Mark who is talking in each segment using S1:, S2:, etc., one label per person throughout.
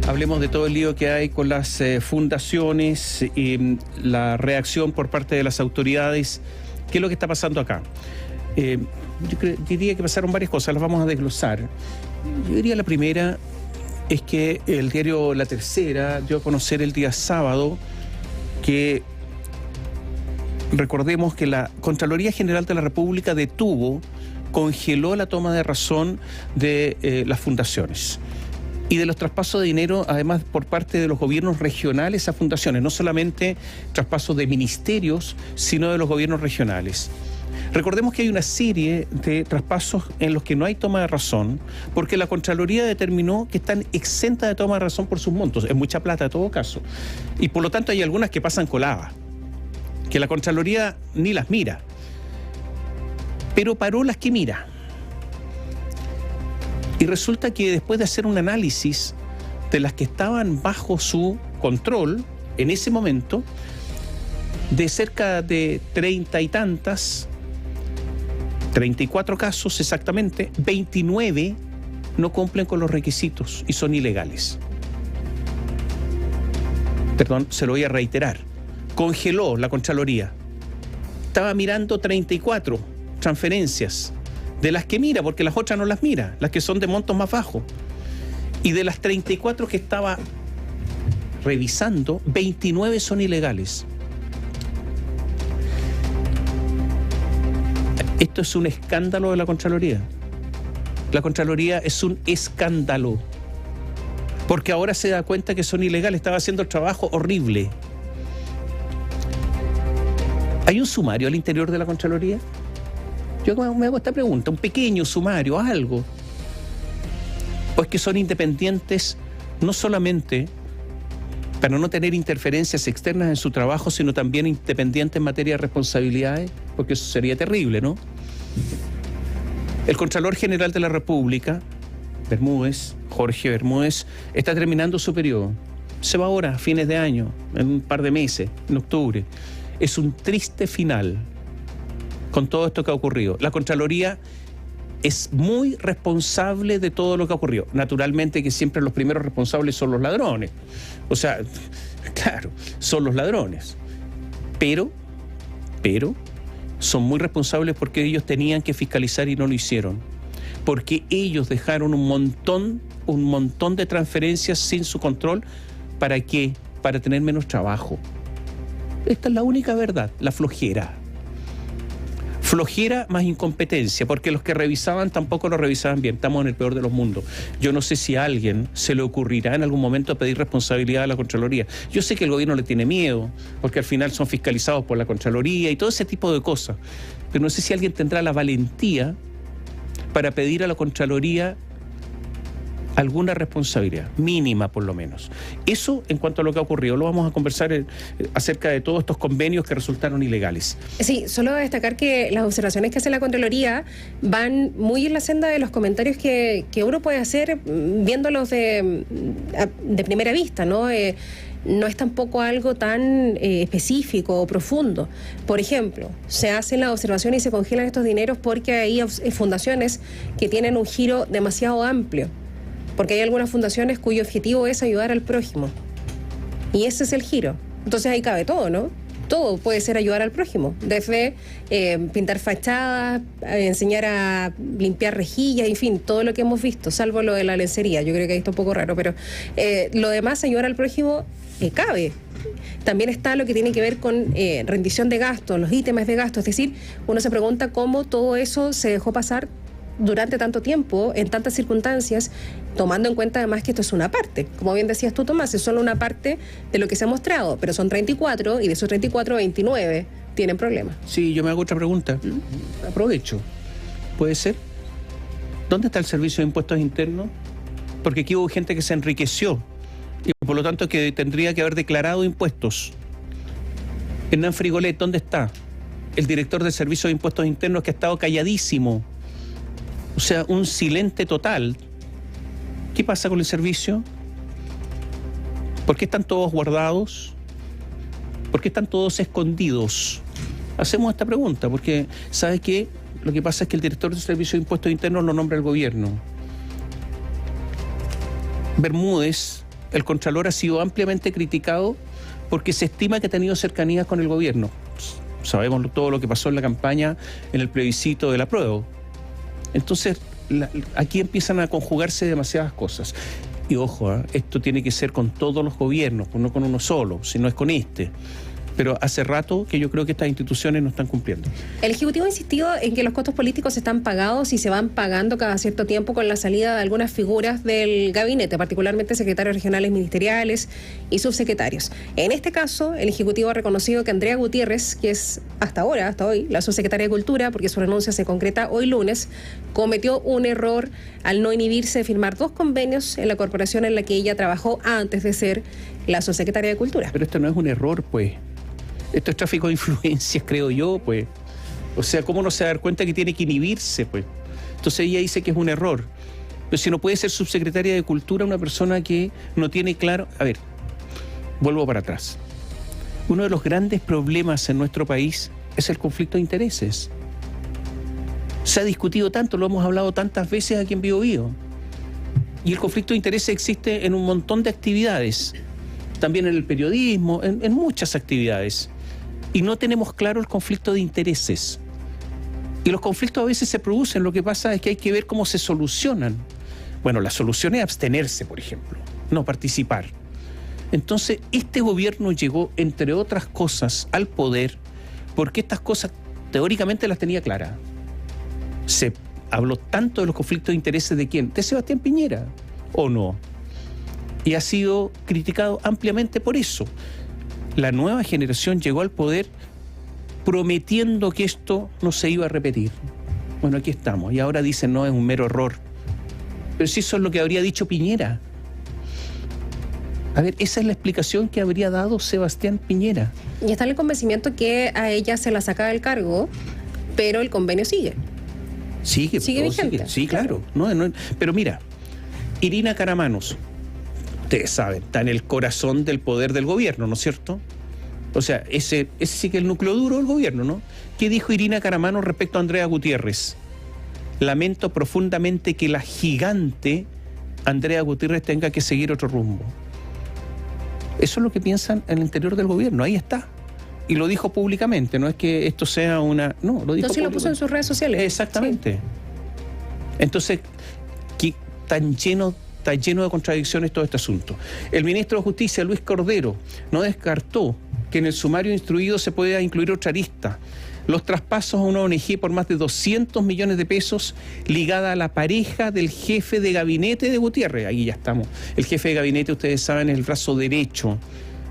S1: Hablemos de todo el lío que hay con las fundaciones y la reacción por parte de las autoridades. ¿Qué es lo que está pasando acá? Diría que pasaron varias cosas, las vamos a desglosar. Yo diría la primera es que el diario La Tercera dio a conocer el día sábado que, recordemos que la Contraloría General de la República congeló la toma de razón de las fundaciones y de los traspasos de dinero, además por parte de los gobiernos regionales a fundaciones, no solamente traspasos de ministerios, sino de los gobiernos regionales. Recordemos que hay una serie de traspasos en los que no hay toma de razón, porque la Contraloría determinó que están exentas de toma de razón por sus montos, es mucha plata en todo caso, y por lo tanto hay algunas que pasan coladas, que la Contraloría ni las mira, pero paró las que mira. Y resulta que después de hacer un análisis de las que estaban bajo su control en ese momento, de cerca de 30 y tantas, 34 casos exactamente, 29 no cumplen con los requisitos y son ilegales. Perdón, se lo voy a reiterar. Congeló la Contraloría. Estaba mirando 34 transferencias, de las que mira, porque las otras no las mira, las que son de montos más bajos. Y de las 34 que estaba revisando, 29 son ilegales. Esto es un escándalo de la Contraloría. La Contraloría es un escándalo, porque ahora se da cuenta que son ilegales. Estaba haciendo el trabajo horrible. ¿Hay un sumario al interior de la Contraloría? Yo me hago esta pregunta, un pequeño sumario, algo. ¿O es que son independientes no solamente para no tener interferencias externas en su trabajo, sino también independientes en materia de responsabilidades? Porque eso sería terrible, ¿no? El Contralor General de la República, Jorge Bermúdez, está terminando su periodo. Se va ahora, a fines de año, en un par de meses, en octubre. Es un triste final con todo esto que ha ocurrido. La Contraloría es muy responsable de todo lo que ha ocurrido. Naturalmente que siempre los primeros responsables son los ladrones. O sea, claro, son los ladrones. Pero, son muy responsables porque ellos tenían que fiscalizar y no lo hicieron. Porque ellos dejaron un montón de transferencias sin su control. ¿Para qué? Para tener menos trabajo. Esta es la única verdad, la flojera. Flojera más incompetencia, porque los que revisaban tampoco lo revisaban bien. Estamos en el peor de los mundos. Yo no sé si a alguien se le ocurrirá en algún momento pedir responsabilidad a la Contraloría. Yo sé que el gobierno le tiene miedo, porque al final son fiscalizados por la Contraloría y todo ese tipo de cosas. Pero no sé si alguien tendrá la valentía para pedir a la Contraloría alguna responsabilidad, mínima por lo menos. Eso en cuanto a lo que ha ocurrido. Lo vamos a conversar acerca de todos estos convenios que resultaron ilegales. Sí, solo destacar que las observaciones que hace la Contraloría van muy en la senda de los comentarios que uno puede hacer viéndolos de primera vista, ¿no? No es tampoco algo tan específico o profundo. Por ejemplo, se hacen las observaciones y se congelan estos dineros porque hay fundaciones que tienen un giro demasiado amplio. Porque hay algunas fundaciones cuyo objetivo es ayudar al prójimo. Y ese es el giro. Entonces ahí cabe todo, ¿no? Todo puede ser ayudar al prójimo. Desde pintar fachadas, enseñar a limpiar rejillas, en fin, todo lo que hemos visto, salvo lo de la lencería. Yo creo que ahí está un poco raro, pero lo demás, ayudar al prójimo, cabe. También está lo que tiene que ver con rendición de gastos, los ítems de gasto. Es decir, uno se pregunta cómo todo eso se dejó pasar durante tanto tiempo, en tantas circunstancias, tomando en cuenta además que esto es una parte. Como bien decías tú, Tomás, es solo una parte de lo que se ha mostrado, pero son 34 y de esos 34, 29 tienen problemas. Sí, yo me hago otra pregunta. Aprovecho. ¿Puede ser? ¿Dónde está el Servicio de Impuestos Internos? Porque aquí hubo gente que se enriqueció y por lo tanto que tendría que haber declarado impuestos. Hernán Frigolet, ¿dónde está? El director del Servicio de Impuestos Internos, que ha estado calladísimo. O sea, un silente total. ¿Qué pasa con el servicio? ¿Por qué están todos guardados? ¿Por qué están todos escondidos? Hacemos esta pregunta porque, ¿sabe qué? Lo que pasa es que el director del Servicio de Impuestos Internos lo nombra el gobierno. Bermúdez el Contralor ha sido ampliamente criticado porque se estima que ha tenido cercanías con el gobierno. Sabemos todo lo que pasó en la campaña, en el plebiscito del apruebo. Entonces, aquí empiezan a conjugarse demasiadas cosas. Y ojo, esto tiene que ser con todos los gobiernos, no con uno solo, sino es con este. Pero hace rato que yo creo que estas instituciones no están cumpliendo.
S2: El Ejecutivo ha insistido en que los costos políticos están pagados y se van pagando cada cierto tiempo con la salida de algunas figuras del gabinete, particularmente secretarios regionales ministeriales y subsecretarios. En este caso, el Ejecutivo ha reconocido que Andrea Gutiérrez, que es hasta hoy, la subsecretaria de Cultura, porque su renuncia se concreta hoy lunes, cometió un error al no inhibirse de firmar 2 convenios en la corporación en la que ella trabajó antes de ser la subsecretaria de Cultura.
S1: Pero esto no es un error, pues. Esto es tráfico de influencias, creo yo, pues. O sea, ¿cómo no se va a dar cuenta que tiene que inhibirse, pues? Entonces ella dice que es un error. Pero si no puede ser subsecretaria de Cultura una persona que no tiene claro... A ver, vuelvo para atrás. Uno de los grandes problemas en nuestro país es el conflicto de intereses. Se ha discutido tanto, lo hemos hablado tantas veces aquí en Bío Bío. Y el conflicto de intereses existe en un montón de actividades. También en el periodismo, en muchas actividades. Y no tenemos claro el conflicto de intereses. Y los conflictos a veces se producen, lo que pasa es que hay que ver cómo se solucionan. Bueno, la solución es abstenerse, por ejemplo, no participar. Entonces, este gobierno llegó, entre otras cosas, al poder porque estas cosas teóricamente las tenía claras. Se habló tanto de los conflictos de intereses de quién, de Sebastián Piñera, ¿o no? Y ha sido criticado ampliamente por eso. La nueva generación llegó al poder prometiendo que esto no se iba a repetir. Bueno, aquí estamos. Y ahora dicen, no, es un mero error. Pero si eso es lo que habría dicho Piñera. A ver, esa es la explicación que habría dado Sebastián Piñera.
S2: Y está en el convencimiento que a ella se la saca del cargo, pero el convenio sigue.
S1: Sigue vigente. Sí, claro. No, pero mira, Irina Caramanos, ustedes saben, está en el corazón del poder del gobierno, ¿no es cierto? O sea, ese sí que es el núcleo duro del gobierno, ¿no? ¿Qué dijo Irina Caramanos respecto a Andrea Gutiérrez? Lamento profundamente que la gigante Andrea Gutiérrez tenga que seguir otro rumbo. Eso es lo que piensan en el interior del gobierno, ahí está. Y lo dijo públicamente, no es que esto sea una... No, lo dijo
S2: Entonces lo puso en sus redes sociales.
S1: Exactamente. Sí. Entonces, está lleno de contradicciones todo este asunto. El ministro de Justicia, Luis Cordero, no descartó que en el sumario instruido se pueda incluir otra arista. Los traspasos a una ONG por más de 200 millones de pesos ligada a la pareja del jefe de gabinete de Gutiérrez. Ahí ya estamos. El jefe de gabinete, ustedes saben, es el brazo derecho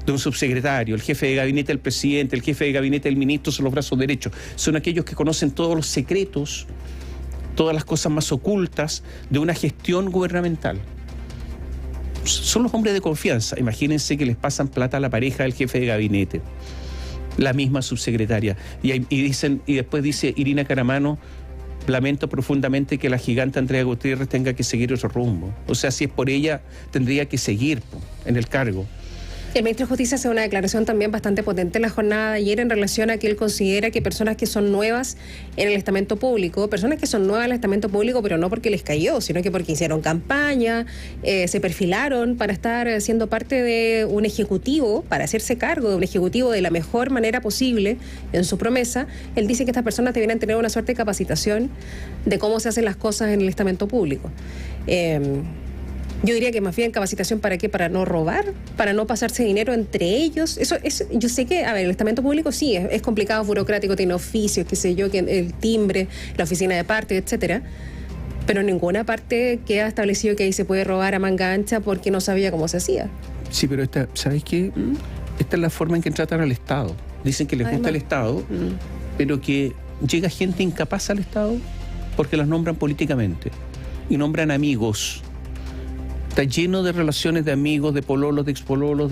S1: de un subsecretario. El jefe de gabinete del presidente, el jefe de gabinete del ministro son los brazos derechos. Son aquellos que conocen todos los secretos, todas las cosas más ocultas de una gestión gubernamental. Son los hombres de confianza. Imagínense que les pasan plata a la pareja del jefe de gabinete, la misma subsecretaria. Y después dice Irina Caramanos, lamento profundamente que la gigante Andrea Gutiérrez tenga que seguir otro rumbo. O sea, si es por ella, tendría que seguir en el cargo.
S2: El ministro de Justicia hace una declaración también bastante potente en la jornada de ayer en relación a que él considera que personas que son nuevas en el estamento público, pero no porque les cayó, sino que porque hicieron campaña, se perfilaron para estar siendo parte de un ejecutivo, para hacerse cargo de un ejecutivo de la mejor manera posible en su promesa. Él dice que estas personas deberían tener una suerte de capacitación de cómo se hacen las cosas en el estamento público. Yo diría que más bien capacitación ¿para qué? Para no robar, para no pasarse dinero entre ellos. Yo sé que, a ver, el estamento público sí, es complicado, burocrático, tiene oficios, qué sé yo, que el timbre, la oficina de parte, etcétera. Pero en ninguna parte queda establecido que ahí se puede robar a manga ancha porque no sabía cómo se hacía.
S1: Sí, pero ¿sabes qué? Esta es la forma en que tratan al Estado. Dicen que les gusta el Estado, pero que llega gente incapaz al Estado porque las nombran políticamente y nombran amigos. Está lleno de relaciones de amigos, de pololos, de expololos,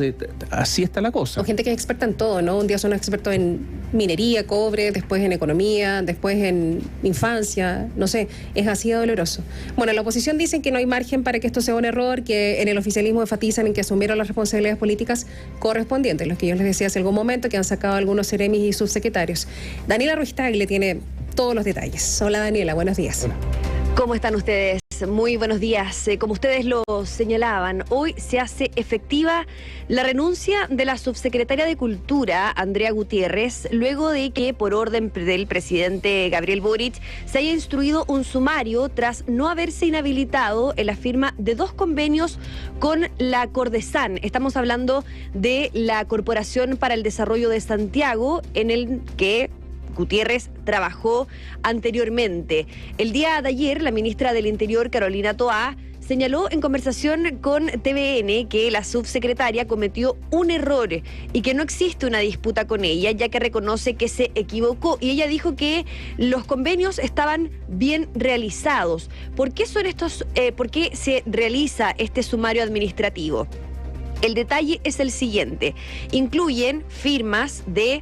S1: así está la cosa.
S2: O gente que es experta en todo, ¿no? Un día son expertos en minería, cobre, después en economía, después en infancia, no sé, es así de doloroso. Bueno, la oposición dicen que no hay margen para que esto sea un error, que en el oficialismo enfatizan en que asumieron las responsabilidades políticas correspondientes, los que yo les decía hace algún momento, que han sacado algunos seremis y subsecretarios. Daniela Ruiz Tagle tiene todos los detalles. Hola Daniela, buenos días.
S1: Hola.
S3: ¿Cómo están ustedes? tardes, muy buenos días. Como ustedes lo señalaban, hoy se hace efectiva la renuncia de la subsecretaria de Cultura, Andrea Gutiérrez, luego de que, por orden del presidente Gabriel Boric, se haya instruido un sumario tras no haberse inhabilitado en la firma de 2 convenios con la Cordesan. Estamos hablando de la Corporación para el Desarrollo de Santiago, en el que Gutiérrez trabajó anteriormente. El día de ayer, la ministra del Interior, Carolina Toá, señaló en conversación con TVN que la subsecretaria cometió un error y que no existe una disputa con ella, ya que reconoce que se equivocó. Y ella dijo que los convenios estaban bien realizados. ¿Por qué se realiza este sumario administrativo? El detalle es el siguiente: incluyen firmas de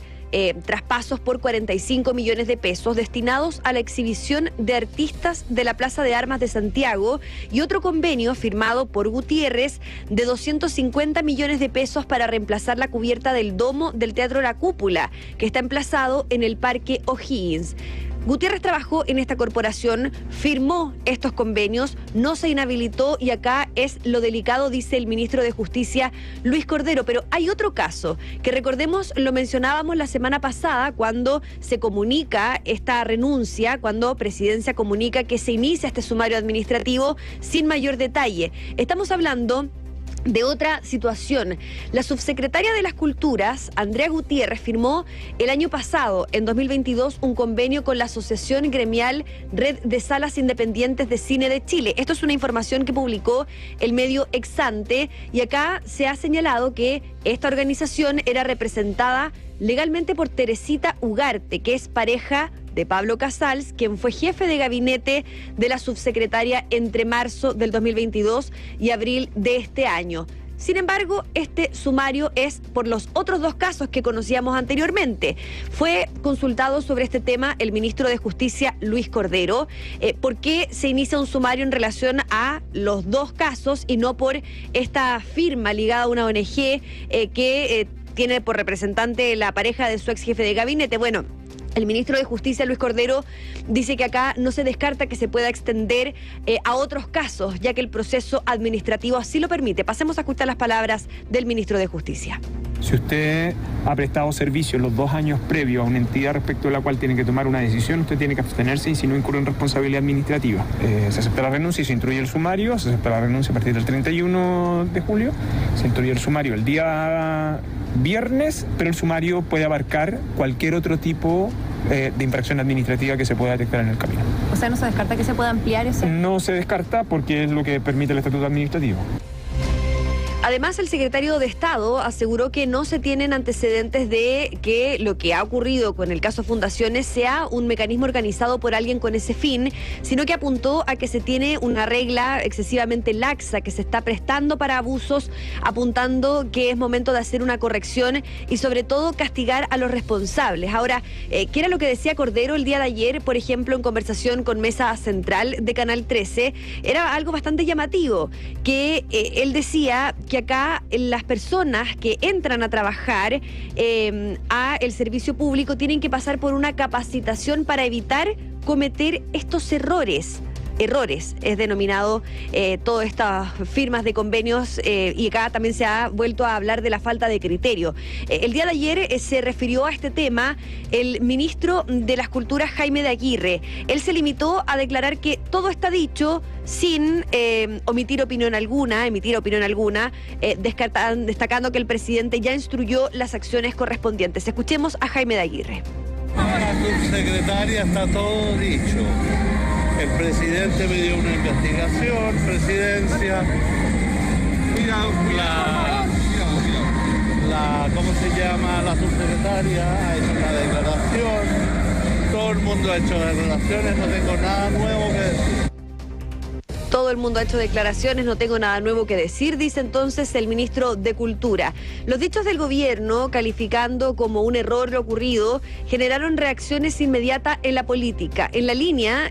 S3: traspasos por 45 millones de pesos destinados a la exhibición de artistas de la Plaza de Armas de Santiago y otro convenio firmado por Gutiérrez de 250 millones de pesos para reemplazar la cubierta del domo del Teatro La Cúpula, que está emplazado en el Parque O'Higgins. Gutiérrez trabajó en esta corporación, firmó estos convenios, no se inhabilitó, y acá es lo delicado, dice el ministro de Justicia, Luis Cordero. Pero hay otro caso que, recordemos, lo mencionábamos la semana pasada cuando se comunica esta renuncia, cuando Presidencia comunica que se inicia este sumario administrativo sin mayor detalle. Estamos hablando de otra situación. La subsecretaria de las Culturas, Andrea Gutiérrez, firmó el año pasado, en 2022, un convenio con la Asociación Gremial Red de Salas Independientes de Cine de Chile. Esto es una información que publicó el medio Exante, y acá se ha señalado que esta organización era representada legalmente por Teresita Ugarte, que es pareja de Pablo Casals, quien fue jefe de gabinete de la subsecretaria entre marzo del 2022 y abril de este año. Sin embargo, este sumario es por los otros 2 casos que conocíamos anteriormente. Fue consultado sobre este tema el ministro de Justicia, Luis Cordero. ¿Por qué se inicia un sumario en relación a los 2 casos y no por esta firma ligada a una ONG que tiene por representante la pareja de su ex jefe de gabinete? Bueno, el ministro de Justicia, Luis Cordero, dice que acá no se descarta que se pueda extender a otros casos, ya que el proceso administrativo así lo permite. Pasemos a escuchar las palabras del ministro de Justicia.
S4: Si usted ha prestado servicio en los 2 años previos a una entidad respecto a la cual tiene que tomar una decisión, usted tiene que abstenerse y si no incurre en responsabilidad administrativa. Se acepta la renuncia y se instruye el sumario. Se acepta la renuncia a partir del 31 de julio. Se instruye el sumario el día viernes, pero el sumario puede abarcar cualquier otro tipo de infracción administrativa que se pueda detectar en el camino.
S5: O sea, ¿no se descarta que se pueda ampliar ese?
S4: No se descarta porque es lo que permite el estatuto administrativo.
S3: Además, el secretario de Estado aseguró que no se tienen antecedentes de que lo que ha ocurrido con el caso Fundaciones sea un mecanismo organizado por alguien con ese fin, sino que apuntó a que se tiene una regla excesivamente laxa que se está prestando para abusos, apuntando que es momento de hacer una corrección y sobre todo castigar a los responsables. Ahora, ¿qué era lo que decía Cordero el día de ayer, por ejemplo, en conversación con Mesa Central de Canal 13? Era algo bastante llamativo, que él decía que acá las personas que entran a trabajar a el servicio público tienen que pasar por una capacitación para evitar cometer estos errores, es denominado todas estas firmas de convenios, y acá también se ha vuelto a hablar de la falta de criterio. El día de ayer se refirió a este tema el ministro de las Culturas, Jaime de Aguirre. Él se limitó a declarar que todo está dicho sin emitir opinión alguna, destacando que el presidente ya instruyó las acciones correspondientes. Escuchemos a Jaime de Aguirre.
S6: La subsecretaria, está todo dicho. El presidente me dio una investigación, presidencia. ¿Cómo se llama? La subsecretaria ha hecho una declaración. Todo el mundo ha hecho declaraciones, no tengo nada nuevo que decir.
S3: Todo el mundo ha hecho declaraciones, no tengo nada nuevo que decir, dice entonces el ministro de Cultura. Los dichos del gobierno, calificando como un error lo ocurrido, generaron reacciones inmediatas en la política. En la línea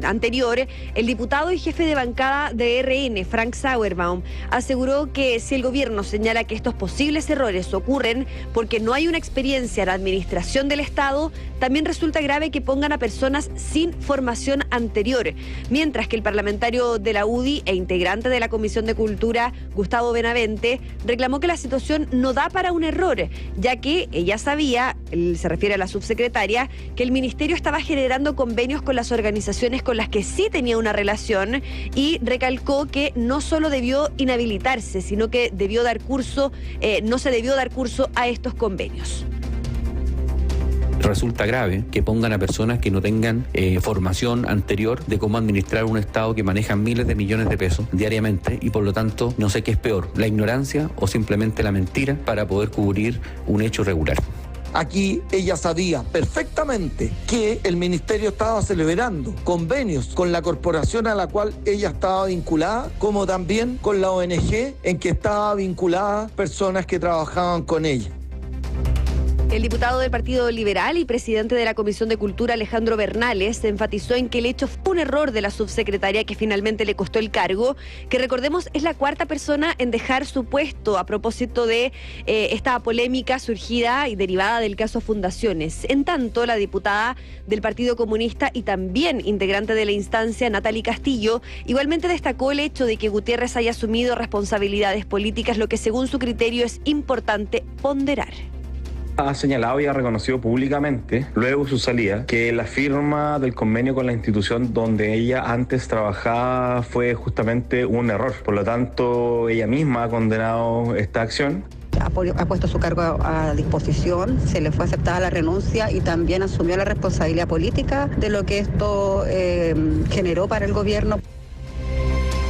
S3: anterior, el diputado y jefe de bancada de RN, Frank Sauerbaum, aseguró que si el gobierno señala que estos posibles errores ocurren porque no hay una experiencia en la administración del Estado, también resulta grave que pongan a personas sin formación anterior. Mientras que el parlamentario ministro de la UDI e integrante de la Comisión de Cultura, Gustavo Benavente, reclamó que la situación no da para un error, ya que ella sabía, él se refiere a la subsecretaria, que el ministerio estaba generando convenios con las organizaciones con las que sí tenía una relación, y recalcó que no solo debió inhabilitarse, sino que debió dar curso, no se debió dar curso a estos convenios.
S7: Resulta grave que pongan a personas que no tengan formación anterior de cómo administrar un Estado que maneja miles de millones de pesos diariamente, y por lo tanto no sé qué es peor, la ignorancia o simplemente la mentira para poder cubrir un hecho irregular.
S8: Aquí ella sabía perfectamente que el ministerio estaba celebrando convenios con la corporación a la cual ella estaba vinculada, como también con la ONG en que estaba vinculada personas que trabajaban con ella.
S3: El diputado del Partido Liberal y presidente de la Comisión de Cultura, Alejandro Bernales, enfatizó en que el hecho fue un error de la subsecretaria que finalmente le costó el cargo, que recordemos es la cuarta persona en dejar su puesto a propósito de esta polémica surgida y derivada del caso Fundaciones. En tanto, la diputada del Partido Comunista y también integrante de la instancia, Natalie Castillo, igualmente destacó el hecho de que Gutiérrez haya asumido responsabilidades políticas, lo que según su criterio es importante ponderar.
S9: Ha señalado y ha reconocido públicamente, luego de su salida, que la firma del convenio con la institución donde ella antes trabajaba fue justamente un error. Por lo tanto, ella misma ha condenado esta acción.
S10: Ha puesto su cargo a disposición, se le fue aceptada la renuncia y también asumió la responsabilidad política de lo que esto generó para el gobierno.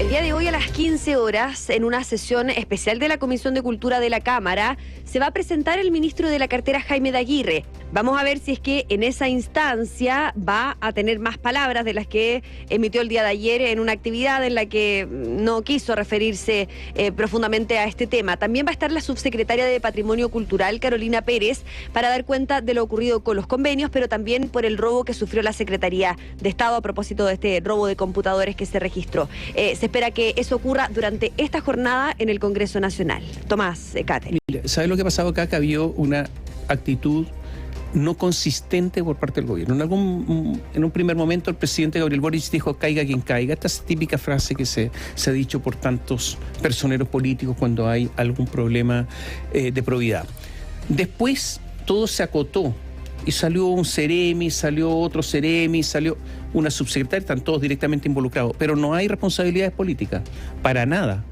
S3: El día de hoy a las 15 horas, en una sesión especial de la Comisión de Cultura de la Cámara, se va a presentar el ministro de la cartera, Jaime de Aguirre. Vamos a ver si es que en esa instancia va a tener más palabras de las que emitió el día de ayer en una actividad en la que no quiso referirse profundamente a este tema. También va a estar la subsecretaria de Patrimonio Cultural, Carolina Pérez, para dar cuenta de lo ocurrido con los convenios, pero también por el robo que sufrió la Secretaría de Estado a propósito de este robo de computadores que se registró. Se espera que eso ocurra durante esta jornada en el Congreso Nacional. Tomás, Cate.
S1: ¿Sabes lo que ha pasado acá? Que había una actitud no consistente por parte del gobierno. En un primer momento el presidente Gabriel Boric dijo caiga quien caiga. Esta es típica frase que se ha dicho por tantos personeros políticos cuando hay algún problema de probidad. Después todo se acotó y salió un Ceremi, salió otro Ceremi, salió una subsecretaria, están todos directamente involucrados, pero no hay responsabilidades políticas, para nada.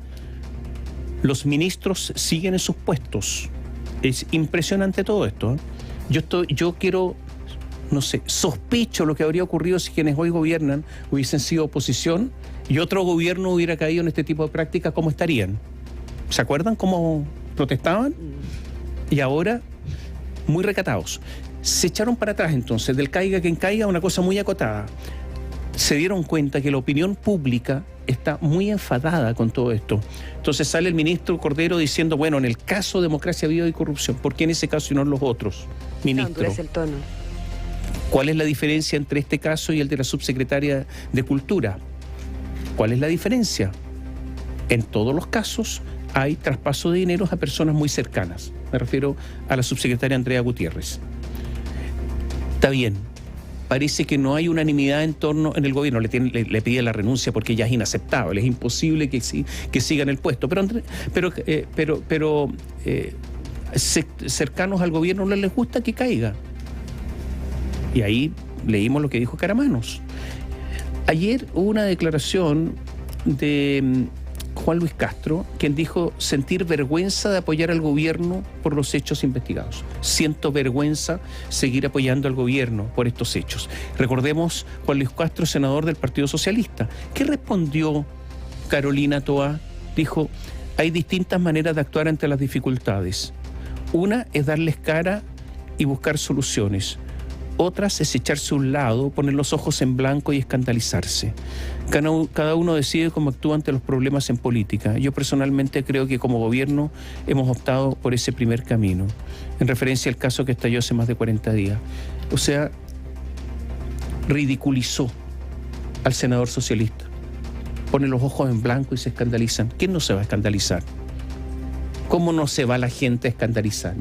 S1: Los ministros siguen en sus puestos. Es impresionante todo esto, ¿eh? Yo quiero, no sé, sospecho lo que habría ocurrido si quienes hoy gobiernan hubiesen sido oposición y otro gobierno hubiera caído en este tipo de prácticas, ¿cómo estarían? ¿Se acuerdan cómo protestaban? Y ahora, muy recatados. Se echaron para atrás entonces, del caiga quien caiga, una cosa muy acotada. Se dieron cuenta que la opinión pública está muy enfadada con todo esto. Entonces sale el ministro Cordero diciendo, bueno, en el caso democracia, vida y corrupción, ¿por qué en ese caso y no en los otros? Ministro,
S3: el tono.
S1: ¿Cuál es la diferencia entre este caso y el de la subsecretaria de Cultura? ¿Cuál es la diferencia? En todos los casos hay traspaso de dineros a personas muy cercanas. Me refiero a la subsecretaria Andrea Gutiérrez. Está bien. Parece que no hay unanimidad en torno en el gobierno. Le pide la renuncia porque ya es inaceptable, es imposible que siga en el puesto. Pero cercanos al gobierno no les gusta que caiga. Y ahí leímos lo que dijo Caramanos. Ayer hubo una declaración de Juan Luis Castro, quien dijo sentir vergüenza de apoyar al gobierno por los hechos investigados. Siento vergüenza seguir apoyando al gobierno por estos hechos. Recordemos, Juan Luis Castro, senador del Partido Socialista. ¿Qué respondió Carolina Toá? Dijo, hay distintas maneras de actuar ante las dificultades. Una es darles cara y buscar soluciones. Otras es echarse a un lado, poner los ojos en blanco y escandalizarse. Cada uno decide cómo actúa ante los problemas en política. Yo personalmente creo que como gobierno hemos optado por ese primer camino, en referencia al caso que estalló hace más de 40 días. O sea, ridiculizó al senador socialista. Pone los ojos en blanco y se escandalizan. ¿Quién no se va a escandalizar? ¿Cómo no se va la gente a escandalizar?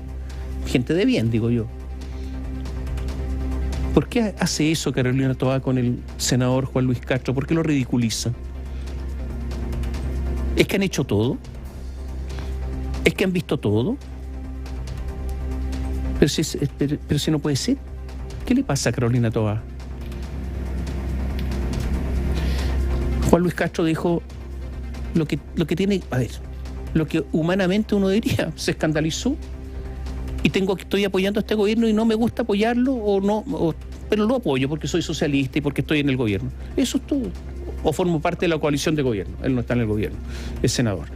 S1: Gente de bien, digo yo. ¿Por qué hace eso Carolina Toá con el senador Juan Luis Castro? ¿Por qué lo ridiculiza? ¿Es que han hecho todo? ¿Es que han visto todo? Pero si no puede ser. ¿Qué le pasa a Carolina Toá? Juan Luis Castro dijo lo que tiene, a ver, lo que humanamente uno diría, se escandalizó y estoy apoyando a este gobierno y no me gusta apoyarlo pero lo apoyo porque soy socialista y porque estoy en el gobierno. Eso es todo. O formo parte de la coalición de gobierno. Él no está en el gobierno, es senador.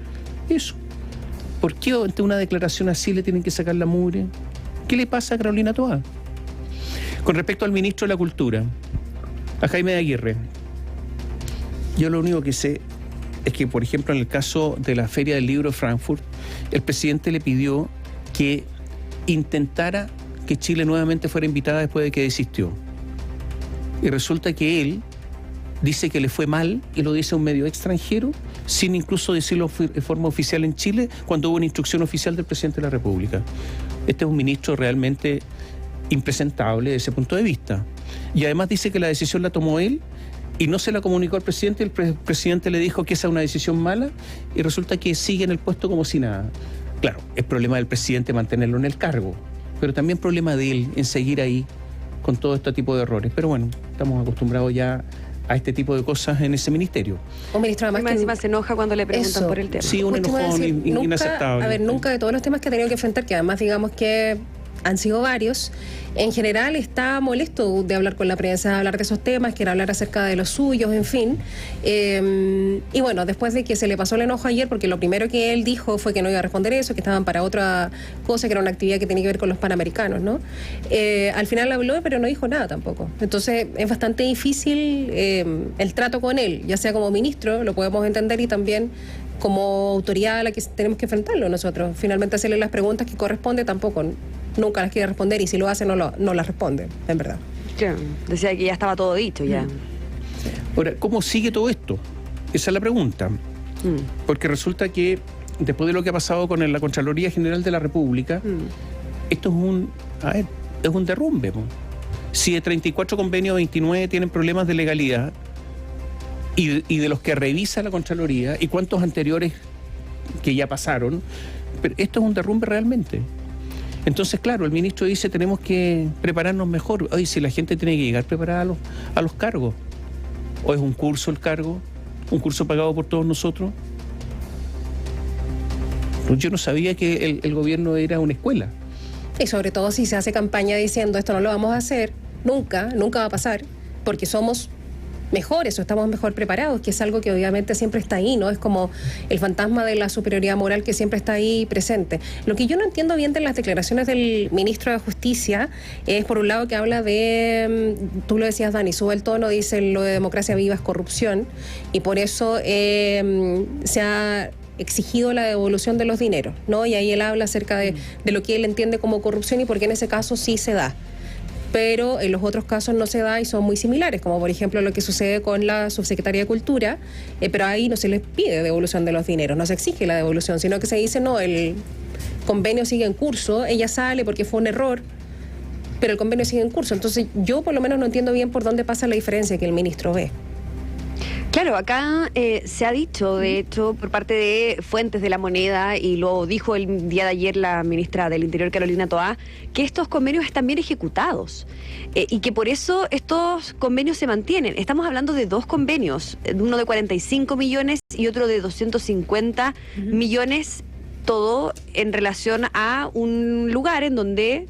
S1: Eso. ¿Por qué ante una declaración así le tienen que sacar la mugre? ¿Qué le pasa a Carolina Toá? Con respecto al ministro de la Cultura, a Jaime de Aguirre, yo lo único que sé es que, por ejemplo, en el caso de la Feria del Libro de Frankfurt, el presidente le pidió que intentara que Chile nuevamente fuera invitada después de que desistió. Y resulta que él dice que le fue mal, y lo dice a un medio extranjero, sin incluso decirlo de forma oficial en Chile, cuando hubo una instrucción oficial del presidente de la República. Este es un ministro realmente impresentable desde ese punto de vista. Y además dice que la decisión la tomó él y no se la comunicó al presidente. El presidente le dijo que esa es una decisión mala y resulta que sigue en el puesto como si nada. Claro, es problema del presidente mantenerlo en el cargo, pero también problema de él en seguir ahí con todo este tipo de errores. Pero bueno, estamos acostumbrados ya a este tipo de cosas en ese ministerio.
S3: Un ministro además que encima se enoja cuando le preguntan por el tema.
S1: Sí, un enojón inaceptable.
S2: A ver, nunca de todos los temas que ha tenido que enfrentar, que además digamos que han sido varios, en general está molesto de hablar con la prensa, de hablar de esos temas, quiere hablar acerca de los suyos, en fin. Y bueno, después de que se le pasó el enojo ayer, porque lo primero que él dijo fue que no iba a responder eso, que estaban para otra cosa, que era una actividad que tenía que ver con los panamericanos, ¿no? Al final habló, pero no dijo nada tampoco. Entonces es bastante difícil el trato con él, ya sea como ministro, lo podemos entender, y también como autoridad a la que tenemos que enfrentarlo nosotros. Finalmente hacerle las preguntas que corresponde tampoco, nunca las quiere responder, y si lo hace no las responde, en verdad.
S3: Claro, decía que ya estaba todo dicho ya.
S1: Ahora, ¿cómo sigue todo esto? Esa es la pregunta. Porque resulta que después de lo que ha pasado con la Contraloría General de la República, esto es un derrumbe. Si de 34 convenios 29 tienen problemas de legalidad, y de los que revisa la Contraloría, y cuántos anteriores que ya pasaron, pero esto es un derrumbe realmente. Entonces, claro, el ministro dice, tenemos que prepararnos mejor. Oye, si la gente tiene que llegar preparada a los cargos. ¿O es un curso el cargo? ¿Un curso pagado por todos nosotros? Pues yo no sabía que el gobierno era una escuela.
S2: Y sobre todo si se hace campaña diciendo, esto no lo vamos a hacer, nunca va a pasar, porque somos mejores o estamos mejor preparados, que es algo que obviamente siempre está ahí, ¿no? Es como el fantasma de la superioridad moral que siempre está ahí presente. Lo que yo no entiendo bien de las declaraciones del ministro de Justicia es, por un lado, que habla de, tú lo decías, Dani, sube el tono, dice lo de democracia viva es corrupción, y por eso se ha exigido la devolución de los dineros, ¿no? Y ahí él habla acerca de lo que él entiende como corrupción y por qué en ese caso sí se da. Pero en los otros casos no se da y son muy similares, como por ejemplo lo que sucede con la subsecretaria de Cultura, pero ahí no se les pide devolución de los dineros, no se exige la devolución, sino que se dice, no, el convenio sigue en curso, ella sale porque fue un error, pero el convenio sigue en curso. Entonces yo por lo menos no entiendo bien por dónde pasa la diferencia que el ministro ve.
S3: Claro, acá se ha dicho, de hecho, por parte de fuentes de La Moneda, y lo dijo el día de ayer la ministra del Interior, Carolina Toá, que estos convenios están bien ejecutados y que por eso estos convenios se mantienen. Estamos hablando de dos convenios, uno de 45 millones y otro de 250 millones, todo en relación a un lugar en donde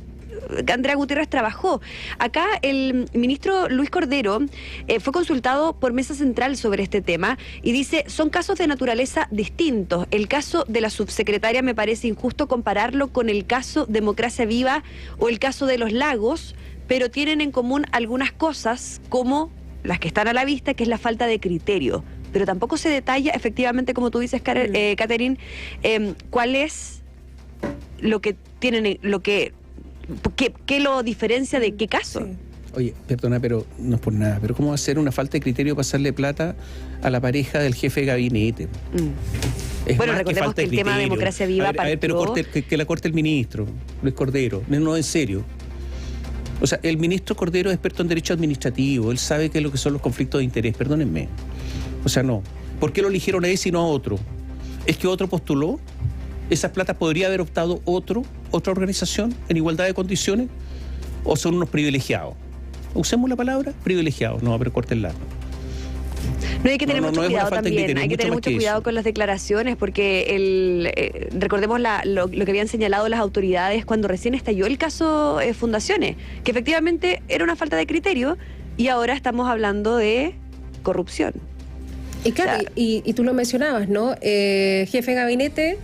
S3: Andrea Gutiérrez trabajó. Acá el ministro Luis Cordero fue consultado por Mesa Central sobre este tema y dice, son casos de naturaleza distintos. El caso de la subsecretaria me parece injusto compararlo con el caso Democracia Viva o el caso de los lagos, pero tienen en común algunas cosas como las que están a la vista, que es la falta de criterio. Pero tampoco se detalla efectivamente, como tú dices, Catherine, cuál es lo que tienen, ¿Qué lo diferencia de qué caso? Sí.
S1: Oye, perdona, pero no es por nada, pero ¿cómo va a ser una falta de criterio pasarle plata a la pareja del jefe de gabinete?
S3: Bueno, recordemos que el tema de Democracia Viva partió...
S1: A ver, pero que la corte el ministro, Luis Cordero, no, en serio. O sea, el ministro Cordero es experto en derecho administrativo, él sabe qué es lo que son los conflictos de interés, perdónenme. O sea, no. ¿Por qué lo eligieron a ese y no a otro? ¿Es que otro postuló? ¿Esas platas podría haber optado otra organización en igualdad de condiciones? ¿O son unos privilegiados? Usemos la palabra privilegiados, no, pero córtenla.
S3: No, hay que tener mucho cuidado también, hay que tener mucho cuidado con las declaraciones, porque recordemos lo que habían señalado las autoridades cuando recién estalló el caso Fundaciones, que efectivamente era una falta de criterio, y ahora estamos hablando de corrupción.
S2: Y claro, y tú lo mencionabas, ¿no? Jefe de gabinete,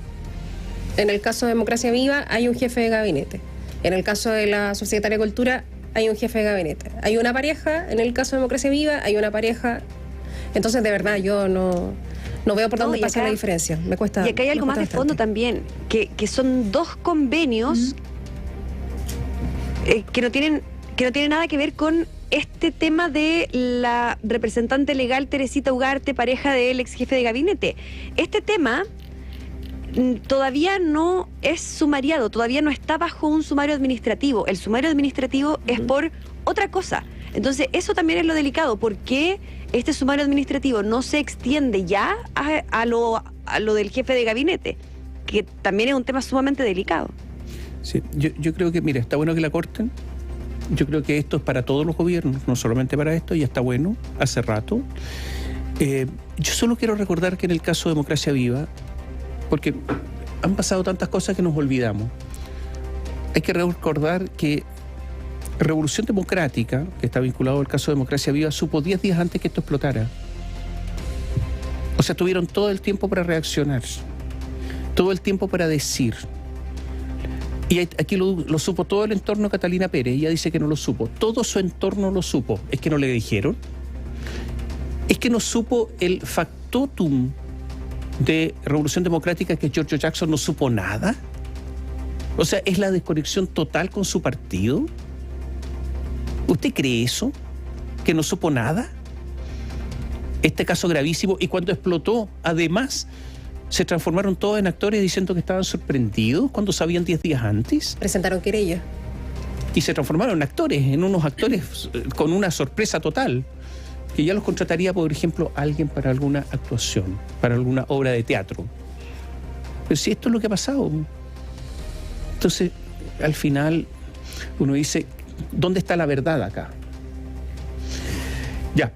S2: en el caso de Democracia Viva hay un jefe de gabinete. En el caso de la subsecretaria de Cultura hay un jefe de gabinete. Hay una pareja, en el caso de Democracia Viva hay una pareja. Entonces, de verdad, yo no veo por dónde pasa la diferencia. Me cuesta.
S3: Y acá hay algo más de fondo también, que son dos convenios que no tienen nada que ver con este tema de la representante legal Teresita Ugarte, pareja del ex jefe de gabinete. Este tema todavía no es sumariado, todavía no está bajo un sumario administrativo. El sumario administrativo es por otra cosa. Entonces, eso también es lo delicado. ¿Por qué este sumario administrativo no se extiende ya a lo del jefe de gabinete? Que también es un tema sumamente delicado.
S1: Sí, yo creo que, mira, está bueno que la corten. Yo creo que esto es para todos los gobiernos, no solamente para esto, y está bueno, hace rato. Yo solo quiero recordar que en el caso de Democracia Viva, porque han pasado tantas cosas que nos olvidamos, hay que recordar que Revolución Democrática, que está vinculado al caso de Democracia Viva, supo 10 días antes que esto explotara. O sea, tuvieron todo el tiempo para reaccionar, todo el tiempo para decir. Y aquí lo supo todo el entorno de Catalina Pérez. Ella dice que no lo supo. Todo su entorno lo supo. ¿Es que no le dijeron? ¿Es que no supo el factotum de Revolución Democrática, que Giorgio Jackson no supo nada? O sea, ¿es la desconexión total con su partido? ¿Usted cree eso? ¿Que no supo nada? Este caso gravísimo. Y cuando explotó, además, se transformaron todos en actores diciendo que estaban sorprendidos cuando sabían 10 días antes.
S2: Presentaron querella.
S1: Y se transformaron en actores, en unos actores con una sorpresa total, que ya los contrataría, por ejemplo, alguien para alguna actuación, para alguna obra de teatro. Pero si esto es lo que ha pasado. Entonces, al final, uno dice, ¿dónde está la verdad acá? Ya,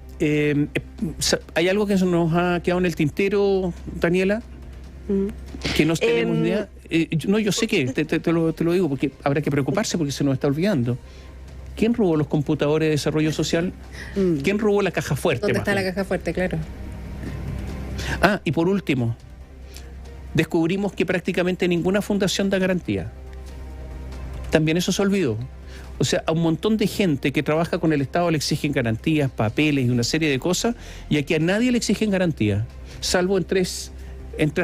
S1: ¿hay algo que nos ha quedado en el tintero, Daniela? Que no tenemos idea. No, yo sé que te lo digo porque habrá que preocuparse porque se nos está olvidando. ¿Quién robó los computadores de desarrollo social? ¿Quién robó la caja fuerte?
S2: ¿Dónde está la caja fuerte? Claro.
S1: Ah, y por último, descubrimos que prácticamente ninguna fundación da garantía. También eso se olvidó. O sea, a un montón de gente que trabaja con el Estado le exigen garantías, papeles y una serie de cosas, y aquí a nadie le exigen garantías, salvo en tres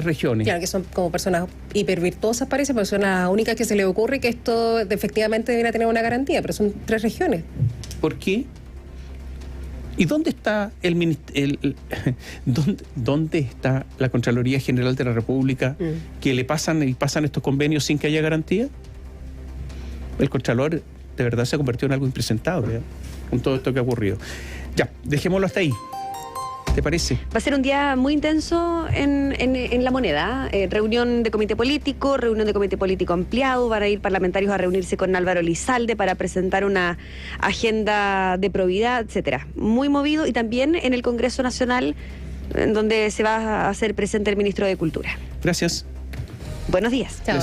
S1: regiones.
S2: Claro, que son como personas hipervirtuosas, parece, pero son las únicas que se les ocurre que esto efectivamente debería tener una garantía, pero son 3 regiones.
S1: ¿Por qué? ¿Y dónde está dónde está la Contraloría General de la República que le pasan estos convenios sin que haya garantía? El Contralor de verdad se ha convertido en algo impresentable, ¿eh? Con todo esto que ha ocurrido. Ya, dejémoslo hasta ahí. ¿Te parece?
S3: Va a ser un día muy intenso en La Moneda. Reunión de comité político ampliado. Van a ir parlamentarios a reunirse con Álvaro Elizalde para presentar una agenda de probidad, etcétera. Muy movido. Y también en el Congreso Nacional, en donde se va a hacer presente el ministro de Cultura.
S1: Gracias.
S3: Buenos días.
S2: Chao.